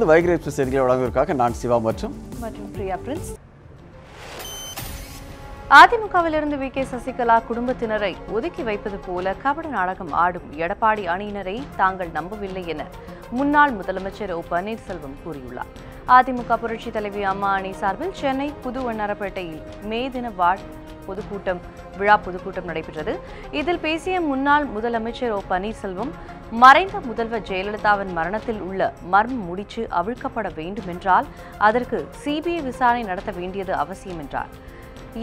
வைகிரேப்ஸ் செய்திகளை வழங்குவதற்காக நான் சிவா மற்றும் பிரியா பிரின்ஸ். அதிமுகவிலிருந்து வி.கே. சசிகலா குடும்பத்தினரை ஒதுக்கி வைப்பது போல கபட நாடகம் ஆடும் எடப்பாடி அணியினரை தாங்கள் நம்பவில்லை என முன்னாள் முதலமைச்சர் ஓ. பன்னீர்செல்வம் கூறியுள்ளார். அதிமுக புரட்சித் தலைவி அம்மா அணி சார்பில் சென்னை புது வண்ணாரப்பேட்டையில் மே தின விழா பொதுக்கூட்டம் நடைபெற்றது. இதில் பேசிய முன்னாள் முதலமைச்சர் ஓ. பன்னீர்செல்வம், மறைந்த முதல்வர் ஜெயலலிதாவின் மரணத்தில் உள்ள மர்ம முடிச்சு அவிழ்க்கப்பட வேண்டும் என்றால் அதற்கு சிபிஐ விசாரணை நடத்த வேண்டியது அவசியம் என்றார்.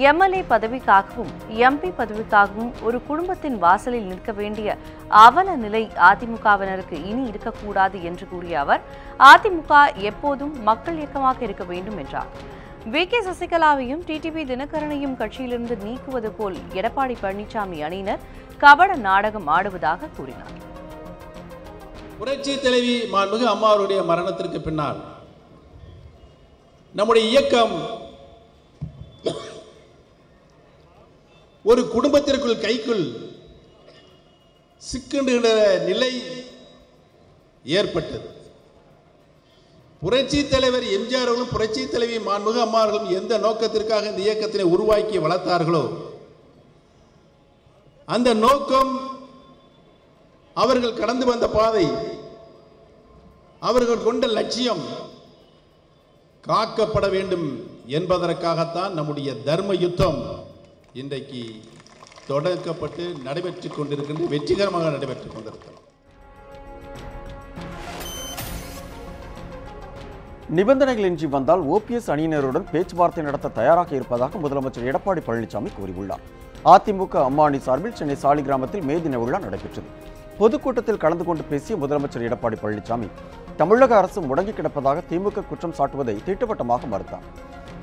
எம்எல்ஏ பதவிக்காகவும் எம்பி பதவிக்காகவும் ஒரு குடும்பத்தின் வாசலில் நிற்க வேண்டிய அவல நிலை அதிமுகவினருக்கு இனி இருக்கக்கூடாது என்று கூறிய அவர், அதிமுக எப்போதும் மக்கள் இயக்கமாக இருக்க வேண்டும் என்றார். வி.கே. சசிகலாவையும் டிடிவி தினகரனையும் கட்சியிலிருந்து நீக்குவது போல் எடப்பாடி பழனிசாமி அணியினர் கபட நாடகம் ஆடுவதாக கூறினார். புரட்சி தலைவி மாண்புமிகு அம்மா அவருடைய மரணத்திற்கு பின்னால் நம்முடைய இயக்கம் ஒரு குடும்பத்திற்குள் கைக்குள் சிக்கின்ற நிலை ஏற்பட்டது. புரட்சி தலைவர் எம்ஜிஆர் அவர்களும் புரட்சி தலைவி மாண்புமிகு அம்மா அவர்களும் எந்த நோக்கத்திற்காக இந்த இயக்கத்தினை உருவாக்கி வளர்த்தார்களோ அந்த நோக்கம், அவர்கள் கடந்து வந்த பாதை, அவர்கள் கொண்ட லட்சியம் காக்கப்பட வேண்டும் என்பதற்காகத்தான் நம்முடைய தர்ம யுத்தம் இன்றைக்கு தொடக்கப்பட்டு நடைபெற்றுக் கொண்டிருக்கின்ற வெற்றிகரமாக நடைபெற்றுக் கொண்டிருக்கிறது. நிபந்தனைகளின்றி வந்தால் ஓபிஎஸ் அணியினருடன் பேச்சுவார்த்தை நடத்த தயாராக இருப்பதாக முதலமைச்சர் எடப்பாடி பழனிசாமி கூறியுள்ளார். அதிமுக அம்மா அணி சார்பில் சென்னை சாலிகிராமத்தில் மே தின விழா நடைபெற்றது. பொதுக்கூட்டத்தில் கலந்து கொண்டு பேசிய முதலமைச்சர் எடப்பாடி பழனிசாமி, தமிழக அரசு முடங்கி கிடப்பதாக திமுக குற்றம் சாட்டுவதை திட்டவட்டமாக மறுத்தார்.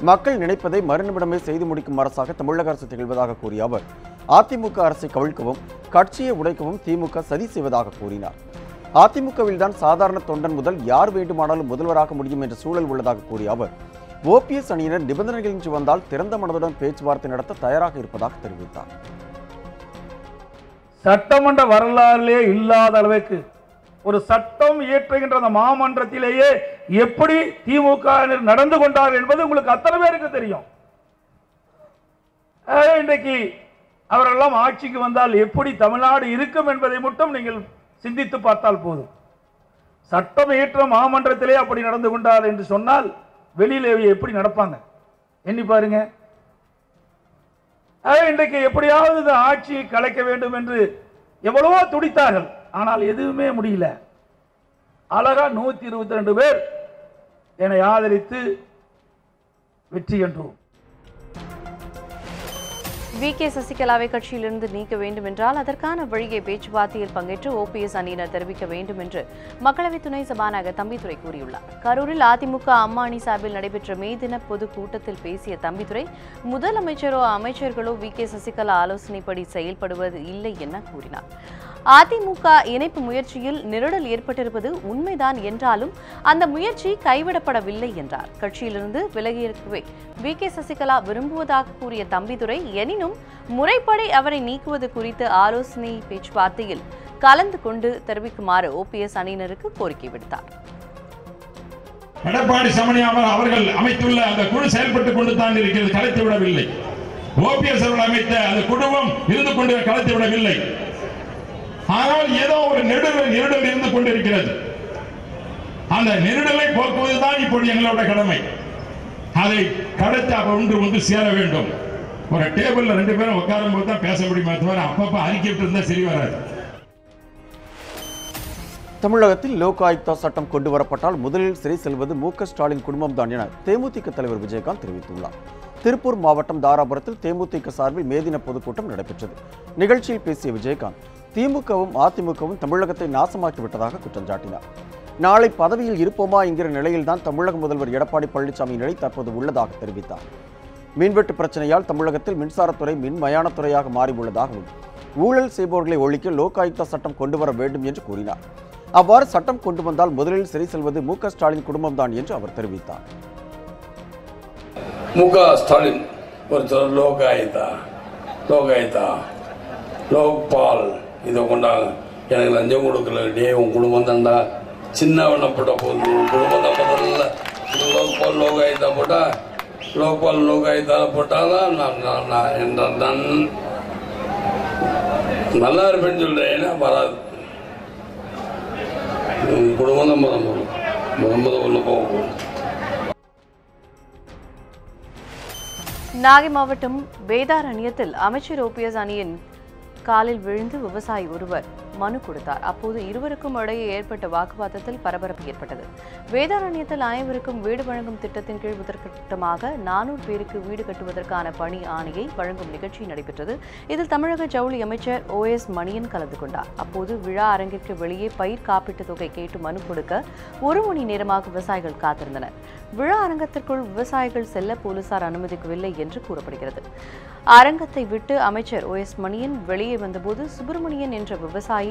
மக்கள் நினைப்பதை மறுநிமிடமே செய்து முடிக்கும் அரசாக தமிழக அரசு திகழ்வதாக கூறிய அவர், அதிமுக அரசை கவிழ்க்கவும் கட்சியை உடைக்கவும் திமுக சதி செய்வதாக கூறினார். அதிமுகவில் தான் சாதாரண தொண்டன் முதல் யார் வேண்டுமானாலும் முதல்வராக முடியும் என்ற சூழல் உள்ளதாக கூறிய அவர், ஓபிஎஸ் அணியினர் நிபந்தனைகளின்றி வந்தால் திறந்த மனதுடன் பேச்சுவார்த்தை நடத்த தயாராக இருப்பதாக தெரிவித்தார். சட்டமன்ற வரலாறிலே இல்லாத அளவுக்கு ஒரு சட்டம் இயற்றுகின்ற அந்த மாமன்றத்திலேயே எப்படி திமுக நடந்து கொண்டார் என்பது உங்களுக்கு அத்தனை பேருக்கு தெரியும். இன்றைக்கு அவரெல்லாம் ஆட்சிக்கு வந்தால் எப்படி தமிழ்நாடு இருக்கும் என்பதை மட்டும் நீங்கள் சிந்தித்து பார்த்தால் போதும். சட்டம் இயற்ற மாமன்றத்திலே அப்படி நடந்து கொண்டார் என்று சொன்னால் வெளியிலே எப்படி நடப்பாங்க எண்ணி பாருங்க. இன்றைக்கு எப்படியாவது இந்த ஆட்சியை கலைக்க வேண்டும் என்று எவ்வளவோ துடித்தார்கள், ஆனால் எதுவுமே முடியல. அழகா 122 பேர் என்னை ஆதரித்து வெற்றி கண்டோம். வி.கே. சசிகலாவை கட்சியிலிருந்து நீக்க வேண்டும் என்றால் அதற்கான வழியை பேச்சுவார்த்தையில் பங்கேற்று ஓபிஎஸ் அணியினர் தெரிவிக்க வேண்டும் என்று மக்களவை துணை சபாநாயகர் தம்பிதுரை கூறியுள்ளார். கரூரில் அதிமுக அம்மா அணி சார்பில் நடைபெற்ற மே தின பொதுக்கூட்டத்தில் பேசிய தம்பிதுரை, முதலமைச்சரோ அமைச்சர்களோ வி.கே. சசிகலா ஆலோசனைப்படி செயல்படுவது இல்லை என கூறினார். அதிமுக இணைப்பு முயற்சியில் நெருடல் ஏற்பட்டிருப்பது உண்மைதான் என்றாலும் அந்த முயற்சி கைவிடப்படவில்லை என்றார். கட்சியிலிருந்து விலகியிருக்கவே வி.கே. சசிகலா விரும்புவதாக கூறிய தம்பிதுரை, எனினும் முறைப்படி அவரை நீக்குவது குறித்து ஆலோசனை பேச்சுவார்த்தையில் கலந்து கொண்டு தெரிவிக்குமாறு ஓபிஎஸ் அணியினருக்கு கோரிக்கை விடுத்தார். எடப்பாடி சமணியாமல் அவர்கள் அமைத்துள்ள அந்த குழு செயல்பட்டுக் கொண்டு தான் இருக்கிறது, கலைத்து விடவில்லை. ஓபிஎஸ் அவர்கள் அமைத்த அந்த குழுவும் இருந்து கொண்டு கலைத்து விடவில்லை. ஆனால் ஏதோ ஒரு நெருடல் இருந்து கொண்டிருக்கிறது. அந்த நெருடலை போக்குவதுதான் இப்போது எங்களோட கடமை. அதை கடத்த ஒன்று சேர வேண்டும். ஒரு டேபிள்ல 2 பேரும் உட்காரும் போது தான் பேச முடியுமா, தவிர அப்பப்ப அறிக்கைட்டு இருந்தா சரி வராது. தமிழகத்தில் லோக் ஆயுக்தா சட்டம் கொண்டு வரப்பட்டால் முதலில் சிறை செல்வது மு.க. ஸ்டாலின் குடும்பம்தான் என தேமுதிக தலைவர் விஜயகாந்த் தெரிவித்துள்ளார். திருப்பூர் மாவட்டம் தாராபுரத்தில் தேமுதிக சார்பில் மே தின பொதுக்கூட்டம் நடைபெற்றது. நிகழ்ச்சியில் பேசிய விஜயகாந்த், திமுகவும் அதிமுகவும் தமிழகத்தை நாசமாக்கிவிட்டதாக குற்றம் சாட்டினார். நாளை பதவியில் இருப்போமா என்கிற நிலையில்தான் தமிழக முதல்வர் எடப்பாடி பழனிசாமி நிலை தற்போது உள்ளதாக தெரிவித்தார். மின்வெட்டு பிரச்சனையால் தமிழகத்தில் மின்சாரத்துறை மின்மயானத்துறையாக மாறியுள்ளதாகவும் ஊழல் செய்பவர்களை ஒழிக்க லோக் ஆயுக்தா சட்டம் கொண்டு வர வேண்டும் என்று கூறினார். அவ்வாறு சட்டம் கொண்டு வந்தால் முதலில் சிறை செல்வது மு.க. ஸ்டாலின் குடும்பம்தான் என்று அவர் தெரிவித்தார். மு.க. ஸ்டாலின் ஒருத்தர் லோக்பால் இதை கொண்டாங்க, எனக்கு லஞ்சம் கொடுக்கல, டே உன் குடும்பம் தாண்டா சின்னவனை போட்ட போது குடும்பத்தை முதல்ல லோகாயுதா போட்டால் லோகாயுதா போட்டால் நான் நல்லா இருப்பேன்னு சொல்கிறேன். வராது. குடும்பம் தான் முதல் ஒன்று போகும். நாகை மாவட்டம் வேதாரண்யத்தில் அமைச்சர் ஓபிஎஸ் அணியின் காலில் விழுந்து விவசாயி ஒருவர் மனு கொடுத்தார். அப்போது இருவருக்கும் இடையே ஏற்பட்ட வாக்குவாதத்தில் பரபரப்பு ஏற்பட்டது. வேதாரண்யத்தில் அனைவருக்கும் வீடு வழங்கும் திட்டத்தின் கீழ் முதற்கட்டமாக 400 பேருக்கு வீடு கட்டுவதற்கான பணி ஆணையை வழங்கும் நிகழ்ச்சி நடைபெற்றது. இதில் தமிழக ஜவுளி அமைச்சர் OS மணியன் கலந்து கொண்டார். அப்போது விழா அரங்கிற்கு வெளியே பயிர் காப்பீட்டு தொகை கேட்டு மனு கொடுக்க 1 மணி நேரமாக விவசாயிகள் காத்திருந்தனர். விழா அரங்கத்திற்குள் விவசாயிகள் செல்ல போலீசார் அனுமதிக்கவில்லை என்று கூறப்படுகிறது. அரங்கத்தை விட்டு அமைச்சர் OS மணியன் வெளியே வந்தபோது சுப்பிரமணியன் என்ற விவசாயி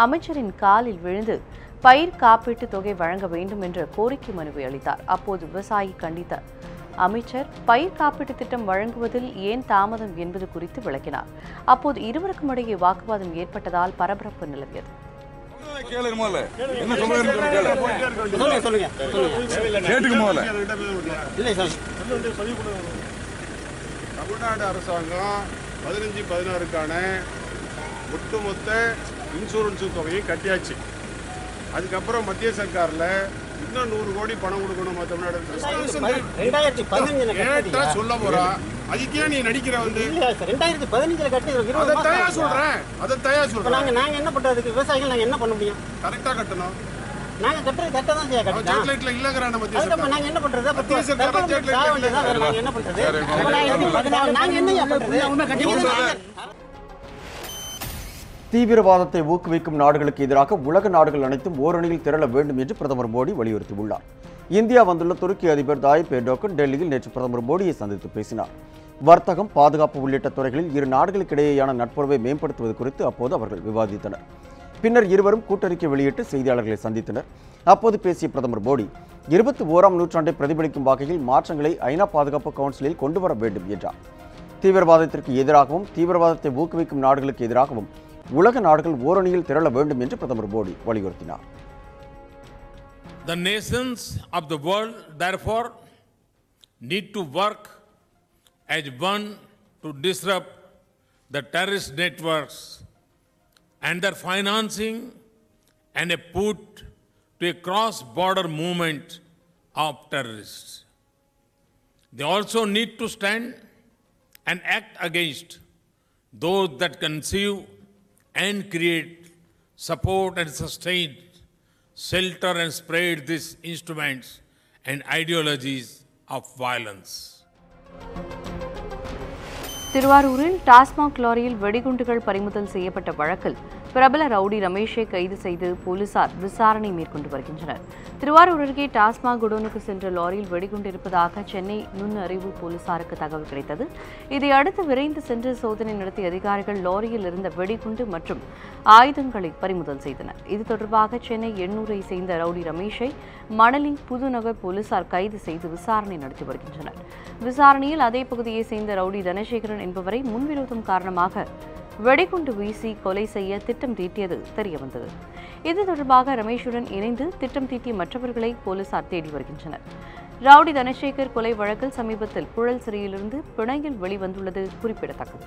அமைச்சரின் காலில் விழுந்து பயிர் காப்பீட்டு தொகை வழங்க வேண்டும் என்ற கோரிக்கை மனுவை அளித்தார். அப்போது விவசாயி கண்டித்த அமைச்சர் பயிர் காப்பீட்டு திட்டம் வழங்குவதில் ஏன் தாமதம் என்பது குறித்து விளக்கினார். அப்போது இருவருக்கும் இடையே வாக்குவாதம் ஏற்பட்டதால் பரபரப்பு நிலவியது. தமிழ்நாடு அரசாங்கம் 15-16க்கான ஒட்டுமொத்த இன்சூரன்ஸ் தொகையை கட்டியாச்சு. அதுக்கப்புறம் மத்திய சர்க்காரில் இன்னும் 100 கோடி பணம் கொடுக்கணும். தமிழ்நாடு சொல்ல போறா, அதுக்கே நீ நடிக்கிற வந்து 2015 கட்டி அதை தயா சொல்றேன். நாங்க என்ன பண்றதுக்கு விவசாயிகள் நாங்க என்ன பண்ண முடியும்? கரெக்டா கட்டணும். நாங்க கட்டுறது கரெக்டா தான் செய்ய கட்டணும். சேட்டலைட்ல இல்லங்கறான மத்திய சர்க்கார். நாங்க என்ன பண்றது? மத்திய சர்க்கார் சேட்டலைட்ல நாங்க என்ன பண்றது? நாங்க என்ன பண்றது? தீவிரவாதத்தை ஊக்குவிக்கும் நாடுகளுக்கு எதிராக உலக நாடுகள் அனைத்தும் ஓரணியில் திரள வேண்டும் என்று பிரதமர் மோடி வலியுறுத்தியுள்ளார். இந்தியா வந்துள்ள துருக்கி அதிபர் தாயிப் எர்டோகன் டெல்லியில் நேற்று பிரதமர் மோடியை சந்தித்து பேசினார். வர்த்தகம், பாதுகாப்பு உள்ளிட்ட துறைகளில் இரு நாடுகளுக்கிடையேயான நட்புறவை மேம்படுத்துவது குறித்து அப்போது அவர்கள் விவாதித்தனர். பின்னர் இருவரும் கூட்டறிக்கை வெளியிட்டு செய்தியாளர்களை சந்தித்தனர். அப்போது பேசிய பிரதமர் மோடி 21ஆம் நூற்றாண்டை பிரதிபலிக்கும் வகையில் மாற்றங்களை ஐநா பாதுகாப்பு கவுன்சிலில் கொண்டுவர வேண்டும் என்றார். தீவிரவாதத்திற்கு எதிராகவும் தீவிரவாதத்தை ஊக்குவிக்கும் நாடுகளுக்கு எதிராகவும் உலக நாடுகள் ஓரணியில் திரள வேண்டும் என்று பிரதமர் மோடி வலியுறுத்தினார். The nations of the world therefore need to work as one to disrupt the terrorist networks and their financing and a put to a cross-border movement of terrorists. They also need to stand and act against those that conceive and create, support and sustain, shelter and spread these instruments and ideologies of violence. திருவாரூரில் டாஸ்மாக் லாரியில் வெடிகுண்டுகள் பறிமுதல் செய்யப்பட்ட வழக்கில் பிரபல rowdy ரமேஷை கைது செய்து போலீசார் விசாரணை மேற்கொண்டு வருகின்றனர். திருவாரூர் அருகே டாஸ்மாக் குடோனுக்கு சென்ற லாரியில் வெடிகுண்டு இருப்பதாக சென்னை நுண்ணறிவு போலீசாருக்கு தகவல் கிடைத்தது. இதையடுத்து விரைந்து சென்று சோதனை நடத்திய அதிகாரிகள் லாரியில் இருந்த வெடிகுண்டு மற்றும் ஆயுதங்களை பறிமுதல் செய்தனர். இது தொடர்பாக சென்னை 800ஐ சேர்ந்த ரவுடி ரமேஷை மணலி புதுநகர் போலீசார் கைது செய்து விசாரணை நடத்தி வருகின்றனர். விசாரணையில் அதே பகுதியை சேர்ந்த ரவுடி தனசேகரன் என்பவரை முன்விரோதம் காரணமாக வெடிகுண்டு வீசி கொலை செய்ய திட்டம் தீட்டியது தெரியவந்தது. இது தொடர்பாக ரமேஷுடன் இணைந்து திட்டம் தீட்டிய மற்றவர்களை போலீசார் தேடி வருகின்றனர். ரவுடி தனசேகர் கொலை வழக்கில் சமீபத்தில் புழல் சிறையிலிருந்து பிணையில் வெளிவந்துள்ளது குறிப்பிடத்தக்கது.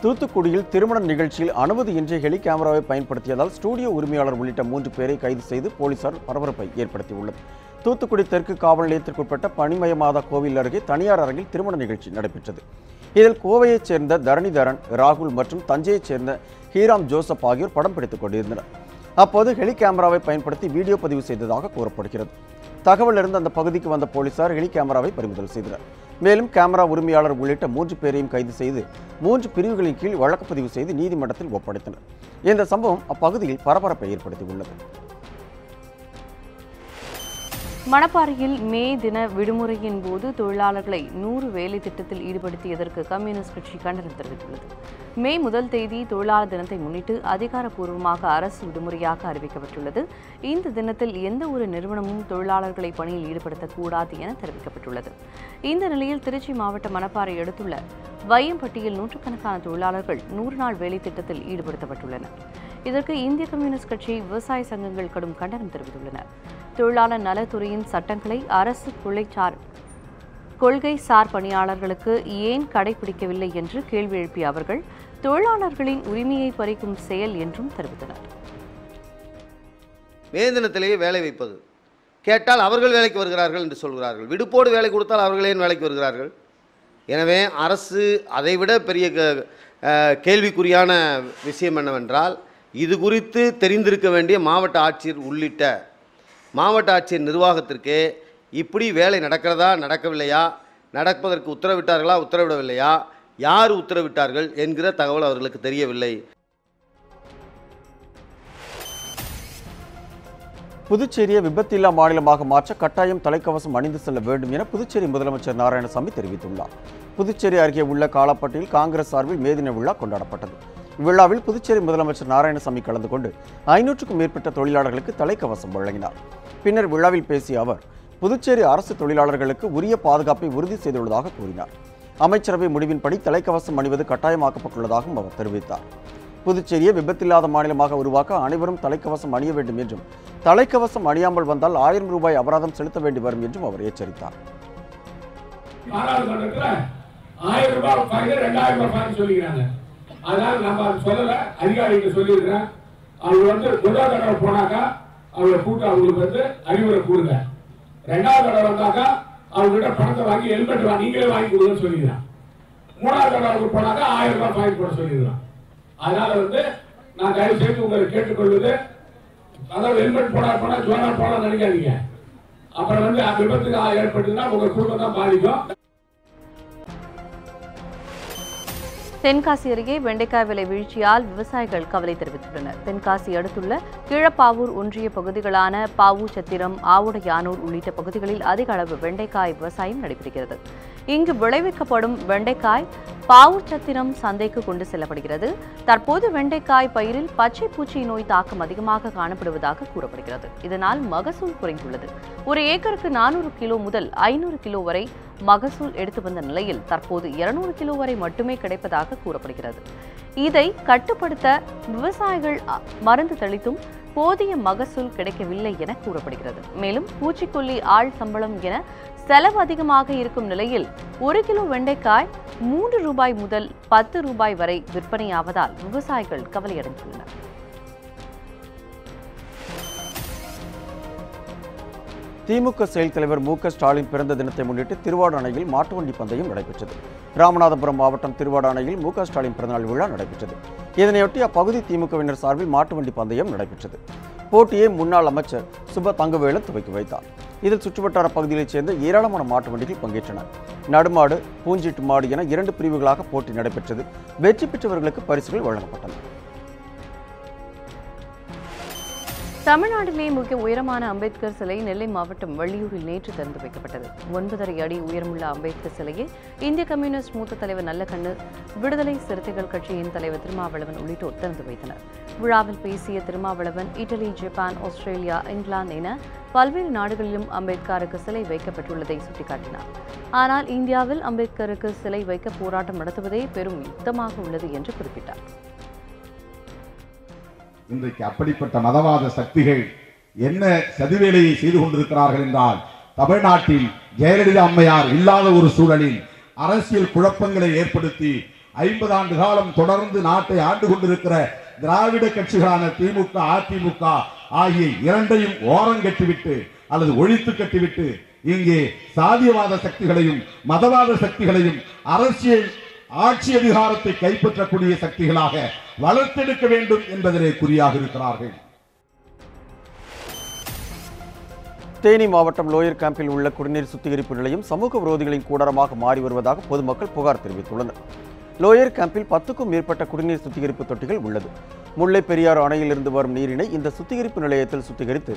தூத்துக்குடியில் திருமண நிகழ்ச்சியில் அனுமதியின்றி ஹெலி கேமராவை பயன்படுத்தியதால் ஸ்டுடியோ உரிமையாளர் உள்ளிட்ட 3 பேரை கைது செய்து போலீசார் பரபரப்பை ஏற்படுத்தியுள்ளது. தூத்துக்குடி தெற்கு காவல் நிலையத்திற்குட்பட்ட பனிமயமாதா கோவில் அருகே தனியார் அரங்கில் திருமண நிகழ்ச்சி நடைபெற்றது. இதில் கோவையைச் சேர்ந்த தரணிதரன், ராகுல் மற்றும் தஞ்சையைச் சேர்ந்த ஹீராம் ஜோசப் ஆகியோர் படம் பிடித்துக் கொண்டிருந்தனர். அப்போது ஹெலி கேமராவை பயன்படுத்தி வீடியோ பதிவு செய்ததாக கூறப்படுகிறது. தகவல் இருந்து அந்த பகுதிக்கு வந்த போலீசார் ஹெலி கேமராவை பறிமுதல் செய்தனர். மேலும் கேமரா உரிமையாளர் உள்ளிட்ட 3 பேரையும் கைது செய்து 3 பிரிவுகளின் கீழ் வழக்கு பதிவு செய்து நீதிமன்றத்தில் ஒப்படைத்தனர். இந்த சம்பவம் அப்பகுதியில் பரபரப்பை ஏற்படுத்தியுள்ளது. மணப்பாறையில் மே தின விடுமுறையின் போது தொழிலாளர்களை 100 வேலை திட்டத்தில் ஈடுபடுத்தியதற்கு கம்யூனிஸ்ட் கட்சி கண்டனம் தெரிவித்துள்ளது. மே 1 தேதி தொழிலாளர் தினத்தை முன்னிட்டு அதிகாரப்பூர்வமாக அரசு விடுமுறையாக அறிவிக்கப்பட்டுள்ளது. இந்த தினத்தில் எந்த ஒரு நிறுவனமும் தொழிலாளர்களை பணியில் ஈடுபடுத்தக்கூடாது என தெரிவிக்கப்பட்டுள்ளது. இந்த நிலையில் திருச்சி மாவட்ட மணப்பாறை அடுத்துள்ள வையம்பட்டியில் நூற்றுக்கணக்கான தொழிலாளர்கள் 100 நாள் வேலை திட்டத்தில் ஈடுபடுத்தப்பட்டுள்ளனர். இதற்கு இந்திய கம்யூனிஸ்ட் கட்சி, விவசாய சங்கங்கள் கடும் கண்டனம் தெரிவித்துள்ளன. தொழிலாளர் நலத்துறையின் சட்டங்களை அரசு கொள்கை சார் பணியாளர்களுக்கு ஏன் கடைபிடிக்கவில்லை என்று கேள்வி எழுப்பிய அவர்கள் தொழிலாளர்களின் உரிமையை பறிக்கும் செயல் என்றும் தெரிவித்தனர். மே தினத்திலேயே வேலை வைப்பது கேட்டால் அவர்கள் வேலைக்கு வருகிறார்கள் என்று சொல்கிறார்கள். விடுப்போடு வேலை கொடுத்தால் அவர்கள் ஏன் வேலைக்கு வருகிறார்கள்? எனவே அரசு அதைவிட பெரிய கேள்விக்குறியான விஷயம் என்னவென்றால், இது குறித்து தெரிந்திருக்க வேண்டிய மாவட்ட ஆட்சியர் உள்ளிட்ட மாவட்ட ஆட்சியர் நிர்வாகத்திற்கே இப்படி வேலை நடக்கிறதா நடக்கவில்லையா, நடப்பதற்கு உத்தரவிட்டார்களா உத்தரவிடவில்லையா, யார் உத்தரவிட்டார்கள் என்கிற தகவல் அவர்களுக்கு தெரியவில்லை. புதுச்சேரியை விபத்தில்லா மாநிலமாக மாற்ற கட்டாயம் தலைக்கவசம் அணிந்து செல்ல வேண்டும் என புதுச்சேரி முதலமைச்சர் நாராயணசாமி தெரிவித்துள்ளார். புதுச்சேரி அருகே உள்ள காலாப்பட்டியில் காங்கிரஸ் சார்பில் மே தின விழா கொண்டாடப்பட்டது. இவ்விழாவில் புதுச்சேரி முதலமைச்சர் நாராயணசாமி கலந்து கொண்டு 500க்கும் மேற்பட்ட தொழிலாளர்களுக்கு தலைக்கவசம் வழங்கினார். பின்னர் விழாவில் பேசிய அவர் புதுச்சேரி அரசு தொழிலாளர்களுக்கு உரிய பாதுகாப்பை உறுதி செய்துள்ளதாக கூறினார். அமைச்சரவை முடிவின்படி தலைக்கவசம் அணிவது கட்டாயமாக்கப்பட்டுள்ளதாகவும் அவர் தெரிவித்தார். புதுச்சேரியை விபத்தில்லாத மாநிலமாக உருவாக்க அனைவரும் தலைக்கவசம் அணிய வேண்டும் என்றும், தலைக்கவசம் அணியாமல் வந்தால் 1000 ரூபாய் அபராதம் செலுத்த வேண்டி வரும் என்றும் அவர் எச்சரித்தார். ரெண்டாவது தடவை வந்தாக்கா அவங்ககிட்ட பணத்தை வாங்கி ஹெல்மெட் வாங்கி நீங்களே வாங்கி கொடுங்கன்னு சொல்லிடுறான். மூணாவது தடவை போனாக்கா 1000 ரூபாய் ஃபைன் போட சொல்லிடுறான். அதனால நான் தயவு செய்து உங்களை கேட்டுக்கொள்வது, அதாவது ஹெல்மெட் போனா ஜோனா போனா நினைக்காதீங்க. அப்புறம் விபத்து ஏற்பட்டுன்னா உங்க குடும்பம் தான் பாதிக்கும். தென்காசி அருகே வெண்டைக்காய் விலை வீழ்ச்சியால் விவசாயிகள் கவலை தெரிவித்துள்ளனர். தென்காசி அடுத்துள்ள கீழப்பாவூர் ஒன்றிய பகுதிகளான பாவூச்சத்திரம், ஆவுடையானூர் உள்ளிட்ட பகுதிகளில் அதிக அளவு வெண்டைக்காய் விவசாயம் நடைபெறுகிறது. இங்கு விளைவிக்கப்படும் வெண்டைக்காய் பாவூச்சத்திரம் சந்தைக்கு கொண்டு செல்லப்படுகிறது. தற்போது வெண்டைக்காய் பயிரில் பச்சை பூச்சி நோய் தாக்கம் அதிகமாக காணப்படுவதாக கூறப்படுகிறது. இதனால் மகசூல் குறைந்துள்ளது. ஒரு ஏக்கருக்கு 400 கிலோ முதல் 500 கிலோ வரை மகசூல் எடுத்து வந்த நிலையில் தற்போது 200 கிலோ வரை மட்டுமே கிடைப்பதாக கூறப்படுகிறது. இதை கட்டுப்படுத்த விவசாயிகள் மருந்து தெளித்தும் போதிய மகசூல் கிடைக்கவில்லை என கூறப்படுகிறது. மேலும் பூச்சிக்கொல்லி, ஆள் சம்பளம் என செலவு அதிகமாக இருக்கும் நிலையில் 1 கிலோ வெண்டைக்காய் 3 ரூபாய் முதல் 10 ரூபாய் வரை விற்பனையாவதால் விவசாயிகள் கவலையடைந்துள்ளனர். திமுக செயல் தலைவர் மு.க. ஸ்டாலின் பிறந்த தினத்தை முன்னிட்டு திருவாடு அணையில் மாட்டுவண்டி பந்தயம் நடைபெற்றது. ராமநாதபுரம் மாவட்டம் திருவாடு அணையில் மு.க. ஸ்டாலின் பிறந்தநாள் விழா நடைபெற்றது. இதனையொட்டி அப்பகுதி திமுகவினர் சார்பில் மாட்டுவண்டி பந்தயம் நடைபெற்றது. போட்டியை முன்னாள் அமைச்சர் சுப தங்கவேலு துவக்கி வைத்தார். இதில் சுற்றுவட்டார பகுதிகளைச் சேர்ந்த ஏராளமான மாட்டு வண்டிகள் பங்கேற்றன. நடுமாடு, பூஞ்சீட்டு மாடு என 2 பிரிவுகளாக போட்டி நடைபெற்றது. வெற்றி பெற்றவர்களுக்கு பரிசுகள் வழங்கப்பட்டன. தமிழ்நாட்டிலே மிக உயரமான அம்பேத்கர் சிலை நெல்லை மாவட்டம் வள்ளியூரில் நேற்று திறந்து வைக்கப்பட்டது. 9.5 அடி உயரமுள்ள அம்பேத்கர் சிலையை இந்திய கம்யூனிஸ்ட் மூத்த தலைவர் நல்லக்கண்ணு, விடுதலை சிறுத்தைகள் கட்சியின் தலைவர் திருமாவளவன் உள்ளிட்டோர் திறந்து வைத்தனர். விழாவில் பேசிய திருமாவளவன், இட்டலி, ஜப்பான், ஆஸ்திரேலியா, இங்கிலாந்து என பல்வேறு நாடுகளிலும் அம்பேத்கருக்கு சிலை வைக்கப்பட்டுள்ளதை சுட்டிக்காட்டினார். ஆனால் இந்தியாவில் அம்பேத்கருக்கு சிலை வைக்க போராட்டம் நடத்துவதே பெரும் யுத்தமாக உள்ளது என்று குறிப்பிட்டார். இன்றைக்கு அப்படிப்பட்ட மதவாத சக்திகள் என்ன சதிவேலையை செய்து கொண்டிருக்கிறார்கள் என்றால், தமிழ்நாட்டில் ஜெயலலிதா அம்மையார் இல்லாத ஒரு சூழலில் அரசியல் குழப்பங்களை ஏற்படுத்தி 50 ஆண்டு காலம் தொடர்ந்து நாட்டை ஆண்டு கொண்டிருக்கிற திராவிட கட்சிகளான திமுக, அதிமுக ஆகிய இரண்டையும் ஓரங்கட்டிவிட்டு அல்லது ஒழித்து கட்டிவிட்டு இங்கே சாதியவாத சக்திகளையும் மதவாத சக்திகளையும் அரசியல் ஆட்சி அதிகாரத்தை கைப்பற்றக்கூடிய சக்திகளாக வளர்த்தெடுக்க வேண்டும் என்பதிலே குறியாக இருக்கிறார்கள். தேனி மாவட்டம் லோயர் கேம்பில் உள்ள குடிநீர் சுத்திகரிப்பு நிலையம் சமூக விரோதிகளின் கூடாரமாக மாறி வருவதாக பொதுமக்கள் புகார் தெரிவித்துள்ளனர். லோயர் கேம்பில் 10க்கும் மேற்பட்ட குடிநீர் சுத்திகரிப்பு தொட்டிகள் உள்ளது. முல்லை பெரியாறு அணையிலிருந்து வரும் நீரினை இந்த சுத்திகரிப்பு நிலையத்தில் சுத்திகரித்து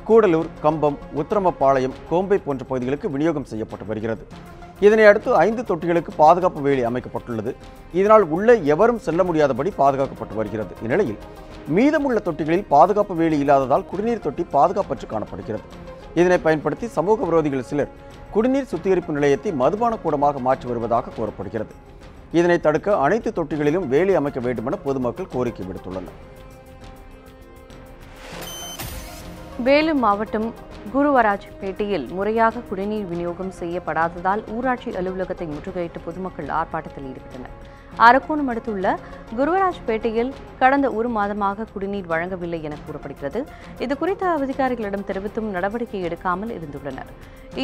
கூடலூர், கம்பம், உத்திரமபாளையம், கோம்பை போன்ற பகுதிகளுக்கு விநியோகம் செய்யப்பட்டு வருகிறது. இதனை அடுத்து 5 தொட்டிகளுக்கு பாதுகாப்பு வேலி அமைக்கப்பட்டுள்ளது. இதனால் உள்ளே எவரும் செல்ல முடியாதபடி பாதுகாக்கப்பட்டு வருகிறது. இந்நிலையில் மீதமுள்ள தொட்டிகளில் பாதுகாப்பு வேலி இல்லாததால் குடிநீர் தொட்டி பாதுகாப்பற்று காணப்படுகிறது. இதனை பயன்படுத்தி சமூக விரோதிகள் சிலர் குடிநீர் சுத்திகரிப்பு நிலையத்தை மதுபான கூடமாக மாற்றி வருவதாக கூறப்படுகிறது. இதனை தடுக்க அனைத்து தொட்டிகளிலும் வேலி அமைக்க வேண்டுமென பொதுமக்கள் கோரிக்கை விடுத்துள்ளனர். வேலூர் மாவட்டம் குருவராஜ்பேட்டையில் முறையாக குடிநீர் விநியோகம் செய்யப்படாததால் ஊராட்சி அலுவலகத்தை முற்றுகையிட்டு பொதுமக்கள் ஆர்ப்பாட்டத்தில் ஈடுபட்டனர். அரக்கோணம் அடுத்துள்ள குருவராஜ்பேட்டையில் கடந்த 1 மாதமாக குடிநீர் வழங்கவில்லை என கூறப்படுகிறது. இதுகுறித்து அதிகாரிகளிடம் தெரிவித்தும் நடவடிக்கை எடுக்காமல் இருந்துள்ளனர்.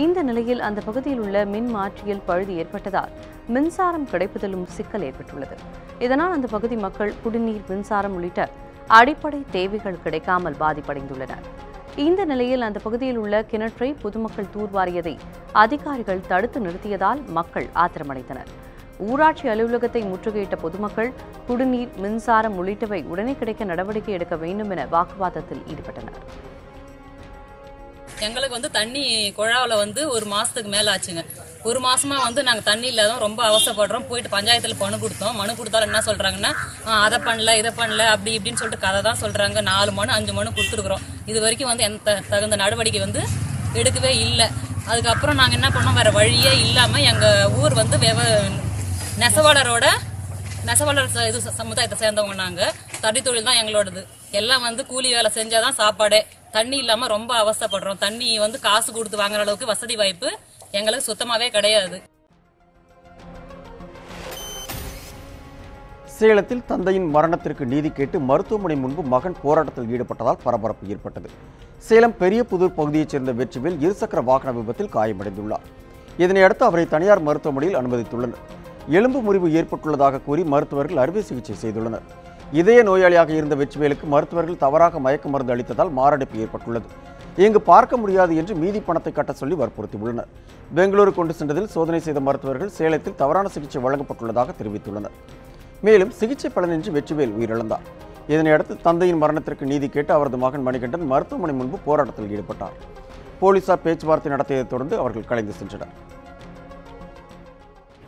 இந்த நிலையில் அந்த பகுதியில் உள்ள மின் மாற்றியில் பழுது ஏற்பட்டதால் மின்சாரம் கிடைப்பதிலும் சிக்கல் ஏற்பட்டுள்ளது. இதனால் அந்த பகுதி மக்கள் குடிநீர், மின்சாரம் உள்ளிட்ட அடிப்படை தேவைகள் கிடைக்காமல் பாதிப்படைந்துள்ளனர். இந்த நிலையில் அந்த பகுதியில் உள்ள கிணற்றை பொதுமக்கள் தூர்வாரியதை அதிகாரிகள் தடுத்து நிறுத்தியதால் மக்கள் ஆத்திரமடைந்தனர். ஊராட்சி அலுவலகத்தை முற்றுகையிட்ட பொதுமக்கள் குடிநீர், மின்சாரம் உள்ளிட்டவை உடனே கிடைக்க நடவடிக்கை எடுக்க வேண்டும் என வாக்குவாதத்தில் ஈடுபட்டனர். எங்களுக்கு தண்ணி குழாவில் 1 மாசத்துக்கு மேல ஆச்சுங்க. 1 மாசமா நாங்க தண்ணி இல்லாத ரொம்ப அவசரப்படுறோம். போயிட்டு பஞ்சாயத்துல மனு கொடுத்தோம். மனு கொடுத்தாலும் என்ன சொல்றாங்கன்னா, அதை பண்ணல இதை பண்ணல அப்படி இப்படின்னு சொல்லிட்டு கதை தான் சொல்றாங்க. 4 மனு 5 மனு கொடுத்துருக்குறோம். இது வரைக்கும் எந்த தகுந்த நடவடிக்கை எடுக்கவே இல்லை. அதுக்கப்புறம் நாங்க என்ன பண்ணோம், வேற வழியே இல்லாம எங்க ஊர் நெசவாளர் இது சமுதாயத்தை சேர்ந்தவங்க. நாங்க தடி தொழில் தான் எங்களோடது. எல்லாம் கூலி வேலை செஞ்சாதான் சாப்பாடே. தண்ணி இல்லாம ரொம்ப அவசரப்படுறோம். தண்ணி காசு கொடுத்து வாங்குற அளவுக்கு வசதி வாய்ப்பு எங்களுக்கு சுத்தமாவே கிடையாது. சேலத்தில் தந்தையின் மரணத்திற்கு நீதி கேட்டு மருத்துவமனை முன்பு மகன் போராட்டத்தில் ஈடுபட்டதால் பரபரப்பு ஏற்பட்டது. சேலம் பெரியபுதூர் பகுதியைச் சேர்ந்த வெற்றிவேல் இருசக்கர வாகன விபத்தில் காயமடைந்துள்ளார். இதனையடுத்து அவரை தனியார் மருத்துவமனையில் அனுமதித்துள்ளனர். எலும்பு முறிவு ஏற்பட்டுள்ளதாக கூறி மருத்துவர்கள் அறுவை சிகிச்சை செய்துள்ளனர். இதய நோயாளியாக இருந்த வெற்றிவேலுக்கு மருத்துவர்கள் தவறாக மயக்க மருந்து அளித்ததால் மாரடைப்பு ஏற்பட்டுள்ளது. இங்கு பார்க்க முடியாது என்று மீதி பணத்தை கட்ட சொல்லி வற்புறுத்தியுள்ளனர். பெங்களூரு கொண்டு சென்றதில் சோதனை செய்த மருத்துவர்கள் சேலத்தில் தவறான சிகிச்சை வழங்கப்பட்டுள்ளதாக தெரிவித்துள்ளனர். மேலும் சிகிச்சை பலனின்றி வெற்றிவேல் உயிரிழந்தார். இதனையடுத்து தந்தையின் மரணத்திற்கு நீதி கேட்டு அவரது மகன் மணிகண்டன் மருத்துவமனை முன்பு போராட்டத்தில் ஈடுபட்டார். போலீசார் பேச்சுவார்த்தை நடத்தியதைத் தொடர்ந்து அவர்கள் கலைந்து சென்றனர்.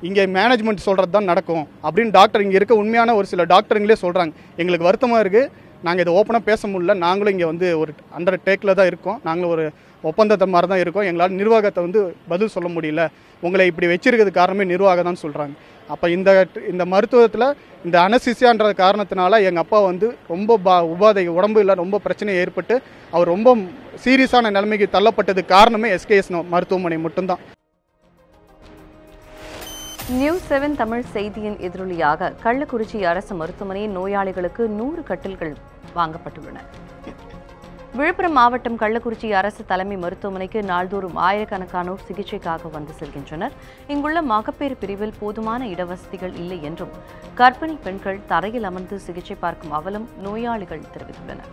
இங்கே மேனேஜ்மெண்ட் சொல்கிறது தான் நடக்கும் அப்படின்னு டாக்டர் இங்கே இருக்க உண்மையான ஒரு சில டாக்டருங்களே சொல்கிறாங்க. எங்களுக்கு வருத்தமாக இருக்குது. நாங்கள் இதை ஓப்பனாக பேச முடியல. நாங்களும் இங்கே ஒரு அண்டர் டேக்கில் தான் இருக்கோம். நாங்களும் ஒரு ஒப்பந்தத்தை மாதிரி தான் இருக்கோம். எங்களால் நிர்வாகத்தை பதில் சொல்ல முடியல. உங்களை இப்படி வச்சிருக்கிறது காரணமே நிர்வாகம் தான் சொல்கிறாங்க. அப்போ இந்த மருத்துவத்தில் இந்த அனசிசியான்ற காரணத்தினால எங்கள் அப்பா ரொம்ப உபாதை உடம்பு இல்லை ரொம்ப பிரச்சனை ஏற்பட்டு அவர் ரொம்ப சீரியஸான நிலைமைக்கு தள்ளப்பட்டது காரணமே SKS மருத்துவமனை மட்டும்தான். நியூஸ் 7 தமிழ் செய்தியின் எதிரொலியாக கள்ளக்குறிச்சி அரசு மருத்துவமனையில் நோயாளிகளுக்கு 100 கட்டில்கள் வாங்கப்பட்டுள்ளன. விழுப்புரம் மாவட்டம் கள்ளக்குறிச்சி அரசு தலைமை மருத்துவமனைக்கு நாள்தோறும் ஆயிரக்கணக்கானோர் சிகிச்சைக்காக வந்து செல்கின்றனர். இங்குள்ள மகப்பேறு பிரிவில் போதுமான இடவசதிகள் இல்லை என்றும் கர்ப்பிணி பெண்கள் தரையில் அமர்ந்து சிகிச்சை பார்க்கும் அவலம் நோயாளிகள் தெரிவித்துள்ளனர்.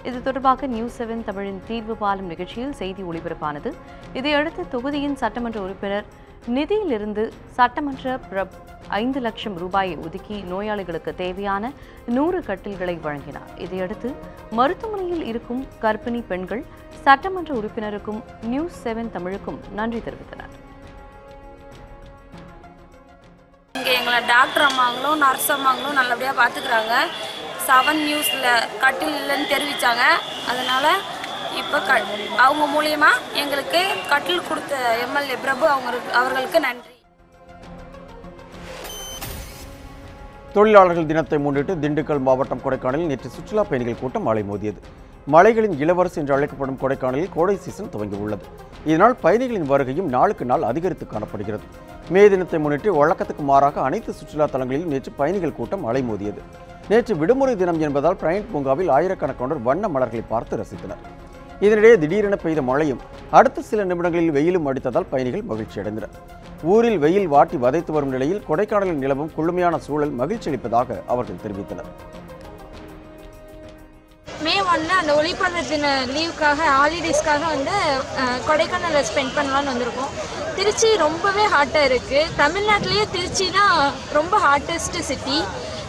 இது தொடர்பாக நியூஸ் 7 தமிழின் தீர்வு பாலம் நிகழ்ச்சியில் செய்தி ஒளிபரப்பானது. இதையடுத்து தொகுதியின் சட்டமன்ற உறுப்பினர் நிதியிலிருந்து சட்டமன்ற 5 லட்சம் ரூபாயை ஒதுக்கி நோயாளிகளுக்கு தேவையான 100 கட்டில்களை வழங்கினார். இதையடுத்து மருத்துவமனையில் இருக்கும் கர்ப்பிணி பெண்கள் சட்டமன்ற உறுப்பினருக்கும் நியூஸ் 7 தமிழுக்கும் நன்றி தெரிவித்தனர். இங்கே எங்களை டாக்டர் அம்மாங்களும் நர்ஸ் அம்மாங்களும் நல்லபடியாக பார்த்துக்கிறாங்க. 7 நியூஸில் கட்டில் இல்லைன்னு தெரிவித்தாங்க. அதனால் இப்போ அவங்க மூலியமா எங்களுக்கு கட்டில் கொடுத்த MLA பிரபு அவர்களுக்கு நன்றி. தொழிலாளர்கள் தினத்தை முன்னிட்டு திண்டுக்கல் மாவட்டம் கொடைக்கானலில் நேற்று சுற்றுலா பயணிகள் கூட்டம் அலைமோதியது. மலைகளின் இளவரசி என்று அழைக்கப்படும் கொடைக்கானலில் கோடை சீசன் துவங்கியுள்ளது. இதனால் பயணிகளின் வருகையும் நாளுக்கு நாள் அதிகரித்து காணப்படுகிறது. மே தினத்தை முன்னிட்டு வழக்கத்துக்கு மாறாக அனைத்து சுற்றுலா தலங்களிலும் நேற்று பயணிகள் கூட்டம் அலைமோதியது. நேற்று விடுமுறை தினம் என்பதால் பிரையன்ட் பூங்காவில் ஆயிரக்கணக்கானோர் வண்ண மலர்களை பார்த்து ரசித்தனர். இதனிடையே திடீரென பெய்த மழையும் அடுத்த சில நிமிடங்களில் வெயிலும் அடித்ததால் பயணிகள் மகிழ்ச்சி அடைந்தனர். ஊரில் வெயில் வாட்டி வதைத்து வரும் நிலையில் கொடைக்கானலில் நிலவும் குளுமையான சூழல் மகிழ்ச்சி அளிப்பதாக அவர்கள் தெரிவித்தனர். மே 1 அந்த ஒளிப்பதிவு தின லீவுக்காக ஹாலிடேஸ்க்காக கொடைக்கானலில் ஸ்பெண்ட் பண்ணலான்னு வந்திருக்கோம். திருச்சி ரொம்பவே ஹாட்டாக இருக்குது. தமிழ்நாட்டிலேயே திருச்சி தான் ரொம்ப ஹாட்டஸ்ட் சிட்டி.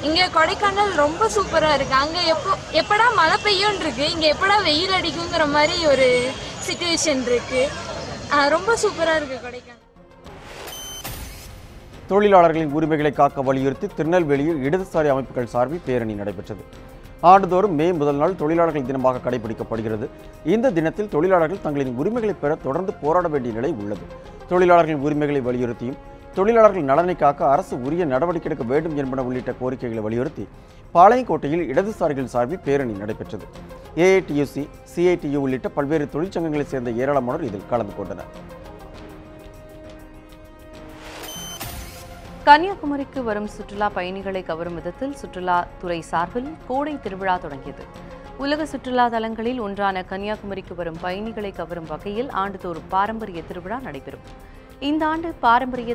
இங்கே கொடைக்கானல் ரொம்ப சூப்பராக இருக்குது. அங்கே எப்படா மழை பெய்யும்னு இருக்குது, இங்கே எப்படா வெயில் அடிக்குங்கிற மாதிரி ஒரு சிச்சுவேஷன் இருக்குது. ரொம்ப சூப்பராக இருக்குது கொடைக்கானல். தொழிலாளர்களின் உரிமைகளை காக்க வலியுறுத்தி திருநெல்வேலியில் இடதுசாரி அமைப்புகள் சார்பில் பேரணி நடைபெற்றது. ஆண்டுதோறும் மே முதல் நாள் தொழிலாளர்கள் தினமாக கடைபிடிக்கப்படுகிறது. இந்த தினத்தில் தொழிலாளர்கள் தங்களின் உரிமைகளை பெற தொடர்ந்து போராட வேண்டிய நிலை உள்ளது. தொழிலாளர்களின் உரிமைகளை வலியுறுத்தியும் தொழிலாளர்கள் நலனை காக்க அரசு உரிய நடவடிக்கை எடுக்க வேண்டும் என்பன உள்ளிட்ட கோரிக்கைகளை வலியுறுத்தி பாளையங்கோட்டையில் இடதுசாரிகள் சார்பில் பேரணி நடைபெற்றது. ஏஐடியூசி, சிஐடியு உள்ளிட்ட பல்வேறு தொழிற்சங்கங்களைச் சேர்ந்த ஏராளமானோர் இதில் கலந்து கொண்டனர். கன்னியாகுமரிக்கு வரும் சுற்றுலா பயணிகளை கவரும் விதத்தில் சுற்றுலாத்துறை சார்பில் கோடை திருவிழா தொடங்கியது. உலக சுற்றுலா தலங்களில் ஒன்றான கன்னியாகுமரிக்கு வரும் பயணிகளை கவரும் வகையில் ஆண்டுதோறும் பாரம்பரிய திருவிழா நடைபெறும். இந்த ஆண்டு பாரம்பரிய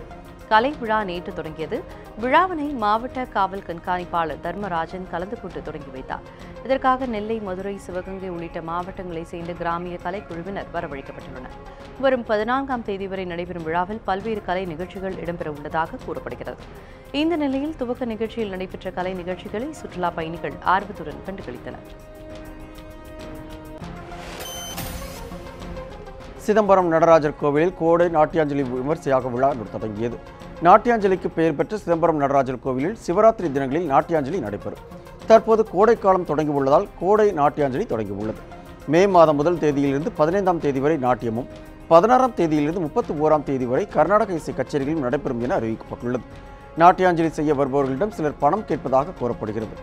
கலை விழா நேற்று தொடங்கியது. விழாவினை மாவட்ட காவல் கண்காணிப்பாளர் தர்மராஜன் கலந்து கொண்டு தொடங்கி வைத்தார். இதற்காக நெல்லை, மதுரை, சிவகங்கை உள்ளிட்ட மாவட்டங்களைச் சேர்ந்த கிராமிய கலைக்குழுவினர் வரவழைக்கப்பட்டுள்ளனர். வரும் 14ஆம் தேதி வரை நடைபெறும் விழாவில் பல்வேறு கலை நிகழ்ச்சிகள் இடம்பெற உள்ளதாக கூறப்படுகிறது. இந்த நிலையில் துவக்க நிகழ்ச்சியில் நடைபெற்ற கலை நிகழ்ச்சிகளை சுற்றுலா பயணிகள் ஆர்வத்துடன் கண்டுகளித்தனர். சிதம்பரம் நடராஜர் கோவிலில் கோடை நாட்டியாஞ்சலி விமர்சையாக விழா தொடங்கியது. நாட்டியாஞ்சலிக்கு பெயர் பெற்ற சிதம்பரம் நடராஜர் கோவிலில் சிவராத்திரி தினங்களில் நாட்டியாஞ்சலி நடைபெறும். தற்போது கோடை காலம் தொடங்கியுள்ளதால் கோடை நாட்டியாஞ்சலி தொடங்கியுள்ளது. மே மாதம் முதல் தேதியிலிருந்து 15ஆம் தேதி வரை நாட்டியமும் 16ஆம் தேதியிலிருந்து 31ஆம் தேதி வரை கர்நாடக இசை கச்சேரிகளும் நடைபெறும் என அறிவிக்கப்பட்டுள்ளது. நாட்டியாஞ்சலி செய்ய வருபவர்களிடம் சிலர் பணம் கேட்பதாக கூறப்படுகிறது.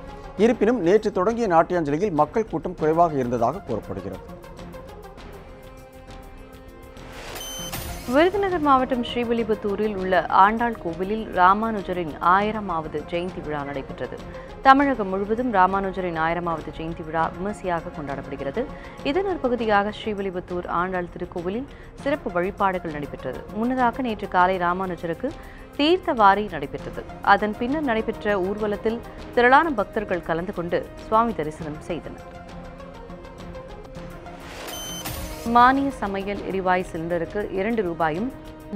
இருப்பினும் நேற்று தொடங்கிய நாட்டியாஞ்சலியில் மக்கள் கூட்டம் குறைவாக இருந்ததாக கூறப்படுகிறது. விருதுநகர் மாவட்டம் ஸ்ரீவில்லிபுத்தூரில் உள்ள ஆண்டாள் கோவிலில் ராமானுஜரின் 1000வது ஜெயந்தி விழா நடைபெற்றது. தமிழகம் முழுவதும் ராமானுஜரின் 1000வது ஜெயந்தி விழா விமர்சையாக கொண்டாடப்படுகிறது. இதன் ஒரு பகுதியாக ஸ்ரீவில்லிபுத்தூர் ஆண்டாள் திருக்கோவிலில் சிறப்பு வழிபாடுகள் நடைபெற்றது. முன்னதாக நேற்று காலை ராமானுஜருக்கு தீர்த்தவாரி நடைபெற்றது. அதன் பின்னர் நடைபெற்ற ஊர்வலத்தில் திரளான பக்தர்கள் கலந்து கொண்டு சுவாமி தரிசனம் செய்தனர். மானிய சமையல் எரிவாயு சிலிண்டருக்கு 2 ரூபாயும்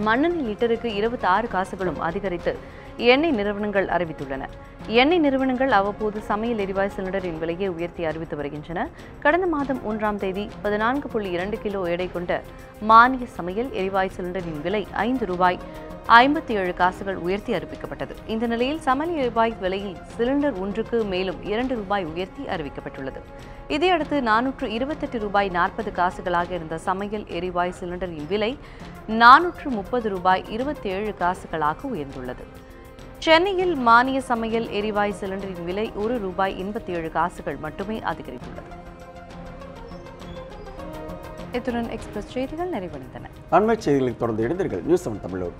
மண்ணெண்ணெய் லிட்டருக்கு 26 காசுகளும் அதிகரித்து எண்ணெய் நிறுவனங்கள் அறிவித்துள்ளன. எண்ணெய் நிறுவனங்கள் அவ்வப்போது சமையல் எரிவாயு சிலிண்டரின் விலையை உயர்த்தி அறிவித்து வருகின்றன. கடந்த மாதம் 1ஆம் தேதி 14.2 கிலோ எடை கொண்ட மானிய சமையல் எரிவாயு சிலிண்டரின் விலை 5 ரூபாய் 57 காசுகள் உயர்த்தி அறிவிக்கப்பட்டது. இந்த நிலையில் சமையல் எரிவாயு விலையில் சிலிண்டர் ஒன்றுக்கு மேலும் 2 ரூபாய் உயர்த்தி அறிவிக்கப்பட்டுள்ளது. இதையடுத்து 428 ரூபாய் 40 காசுகளாக இருந்த சமையல் எரிவாயு சிலிண்டரின் விலை 430 ரூபாய் 27 காசுகளாக உயர்ந்துள்ளது. சென்னையில் மானிய சமையல் எரிவாயு சிலிண்டரின் விலை 1 ரூபாய் 87 காசுகள் மட்டுமே அதிகரித்துள்ளது. இத்துடன் எக்ஸ்பிரஸ் செய்திகள் நிறைவடைந்தன. அண்மை செய்திகளுக்கு தொடர்ந்து இணைந்தீர்கள் நியூஸ் 7 தமிழோடு.